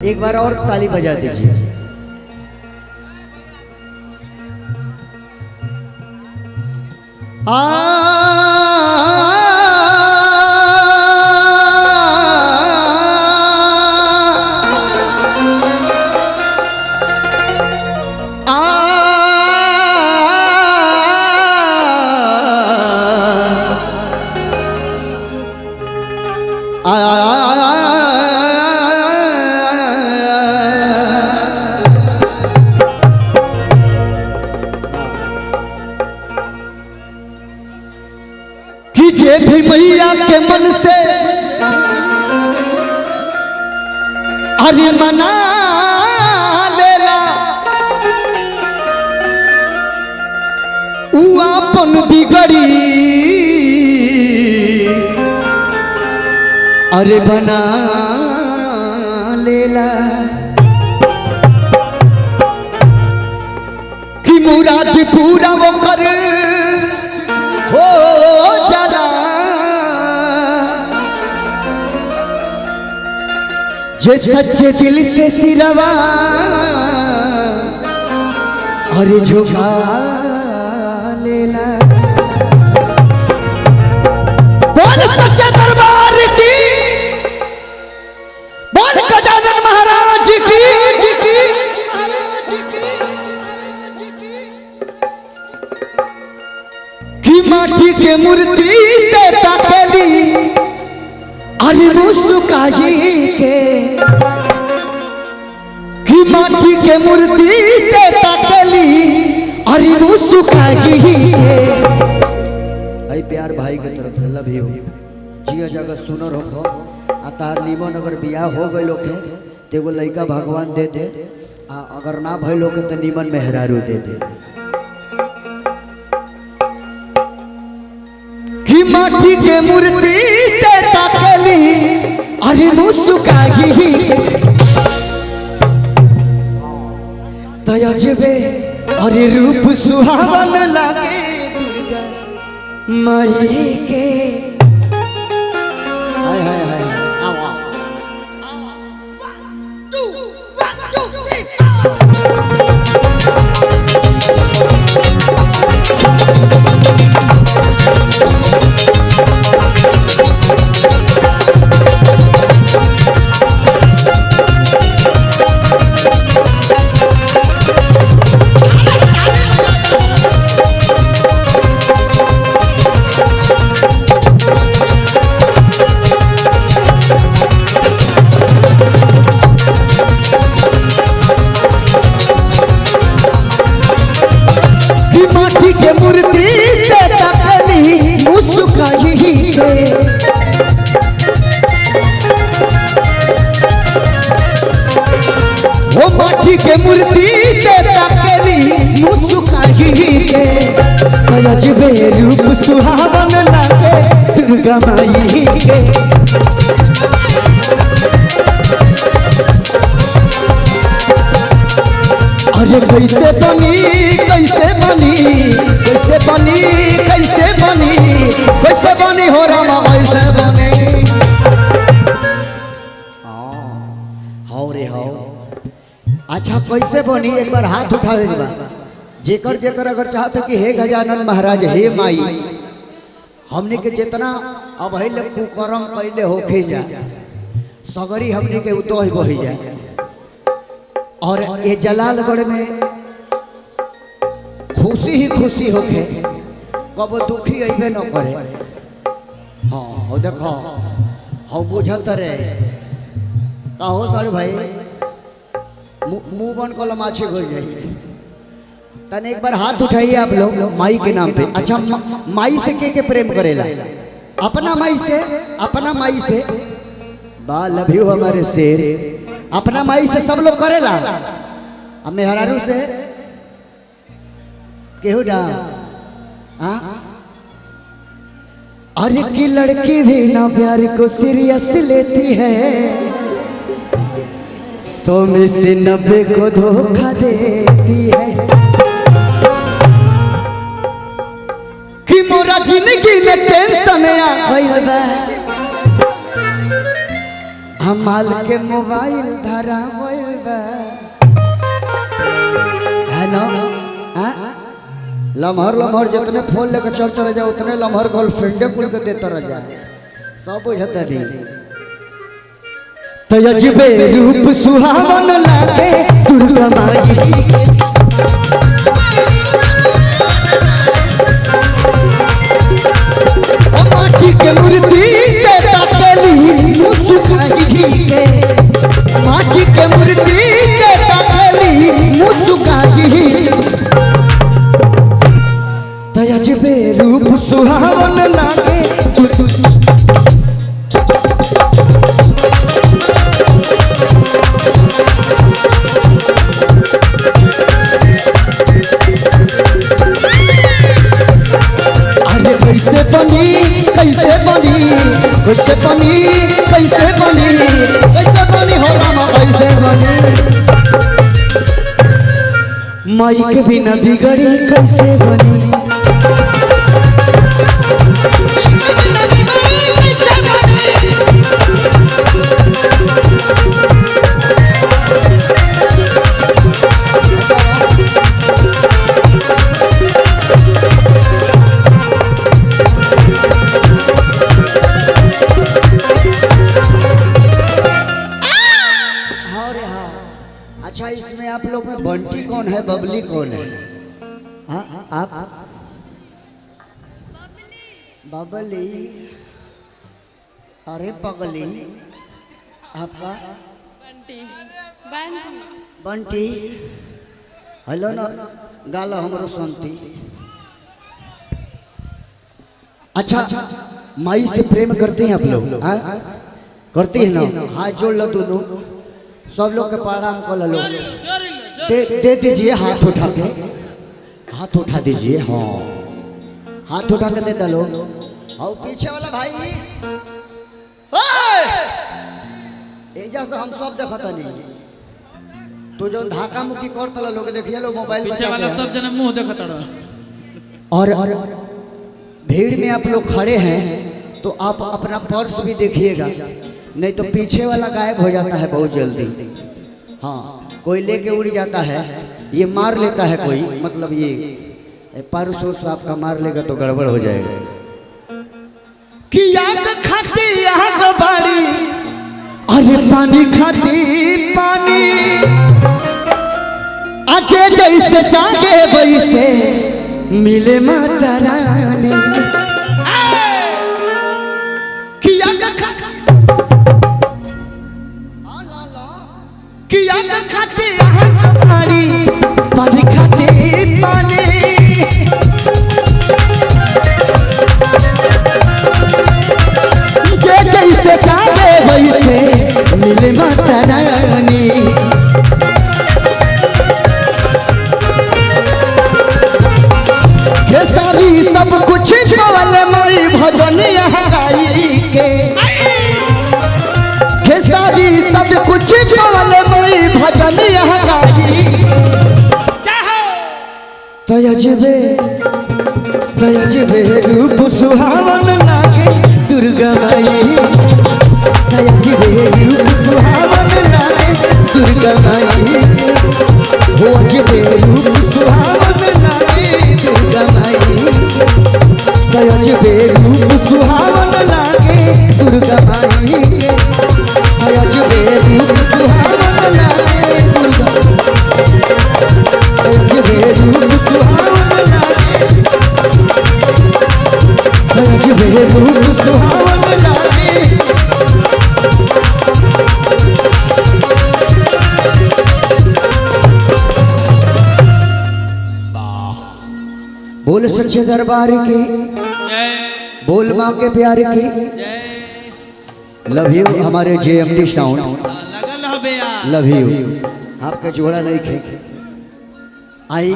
एक बार और ताली बजा दीजिए। ये भी मैया के मन से अरे मना लेला उ अपन बिगड़ी अरे बना लेला कि मुराद पूरा वो कर हो जाला जे सच्चे दिल से सिरवा और झुका लेला। बोल सच्चे दरबार की, बोल गजानन महाराज की। कि माटी के मूर्ति से ताकेली अरे मुस्काई के, कि माटी के मूर्ति से ताकेली अरे मुस्काई के। आई प्यार भाई के तरफ से लव यू जिया जगह सुनर रखो आ तार नीमन अगर बियाह हो गइल होखे तो एगो लड़का भगवान दे दे, आ अगर ना भइल होखे तो नीमन मेहरारू दे दे। कि माटी के मूर्ति से ताकेली अरे मुस्काई तयजबे अरे रूप सुहावन लागे दुर्गा माई के। हाय हाय हाय आवा माटी के मूर्ति से ताकेली मुस्काई के। वो माटी के मूर्ति से ताकेली मुस्काई के। अजबे रूप सुहावन लागे दुर्गा माई के। अरे कैसे बनी कैसे बनी कैसे बनी कैसे बनी कैसे बनी हो रामा कैसे बनी। हाउ रे हाउ अच्छा कैसे बनी एक बार हाथ उठावे के बाद जेकर जेकर अगर चाहते कि हे गजानन महाराज हे माई हमने के जितना अब है कुकर्म पहले होके जा सगरी हमने के उतोह बही जाए। और ये जलालगढ़ में खुशी ही खुशी होके कब दुखी अबे न करे। हाँ देखो हाँ बुझत रे कहो सर भाई मुँह बन कल माछी हो जाए। तने एक बार हाथ उठाइए आप लोग माई के नाम पे। अच्छा माई से के प्रेम करेला अपना माई से, अपना माई से बा लव यू हमारे शेर अपना माई से सब लोग करेला। अब मेहरारू से केहू डा अरे की लड़की भी ना प्यार को सीरियस लेती है 100 में से 90 को धोखा देती है। कि मोरा जिंदगी में टेंशन आ गइल बा हमाल के मोबाइल धरा गइल बा है ना। लम्हर लम्हर जितने फोन लेकर चल चले जाए उतने लम्हर गर्लफ्रेंडे कुल के देता रह जाए सब बुझता नहीं। तो अजबे रूप सुहावन लागे दुर्गा माई माटी के मूर्ति से ताकली मुस्काई के माटी के मूर्ति से ताकली मुस्काई तो अजबे रूप सुहावन लागे कैसे बनी कैसे बनी कैसे बनी कैसे बनी कैसे बनी हो रामा कैसे बनी माई के बिना बिगड़ी कैसे बनी अच्छा इसमें आप लोग में बंटी कौन है बबली कौन है? हाँ आप बबली अरे पगली आपका बंटी बंटी हेलो ना गालो हमरो सुनती। अच्छा माई से प्रेम करते हैं आप लोग करती है ना हाथ जोड़ लो दोनों सब लोग के प्रणाम कर लो दे दीजिए हाथ उठा के हाथ उठा दीजिए हाँ हाथ उठा के दे दो और पीछे वाला भाई एजा से हम सब देखता नहीं तू जो धाका मुकी करता लोग देखिए लोग मोबाइल पीछे वाला सब जन मुंह देखता रहा और भीड़ में आप लोग खड़े हैं तो आप अपना पर्स भी देखिएगा नहीं तो पीछे वाला गायब हो जाता है बहुत जल्दी। हाँ कोई लेके उड़ जाता है ये मार लेता है कोई मतलब ये पर्स उर्स आपका मार लेगा तो गड़बड़ हो जाएगा। कि आग खाती आग बाड़ी अरे पानी खाती पानी आगे जैसे जागे वैसे मिले माता रानी कि आग खाती पानी पानी खाती पानी जैसे चाहे वैसे मिले माता रानी ये सारी सब कुछ वाले मई भजन गाई के ये सारी सब कुछ वाले मई भजन गाई तो अजबे रूप सुहावन लागे दुर्गा माई तो अजबे रूप सुहावन लागे दुर्गा माई वो अजबे रूप सुहावन लागे दुर्गा माई तो अजबे रूप सुहावन लागे दुर्गा माई तो अजबे रूप सुहावन लागे दुर्गा अजबे रूप सुहावन लागे अजबे रूप सुहावन लागे बोल सच्चे दरबार की बोल माँ के प्यार की लव यू हमारे JMD साउंड लव यू आपका जोड़ा नहीं खे आई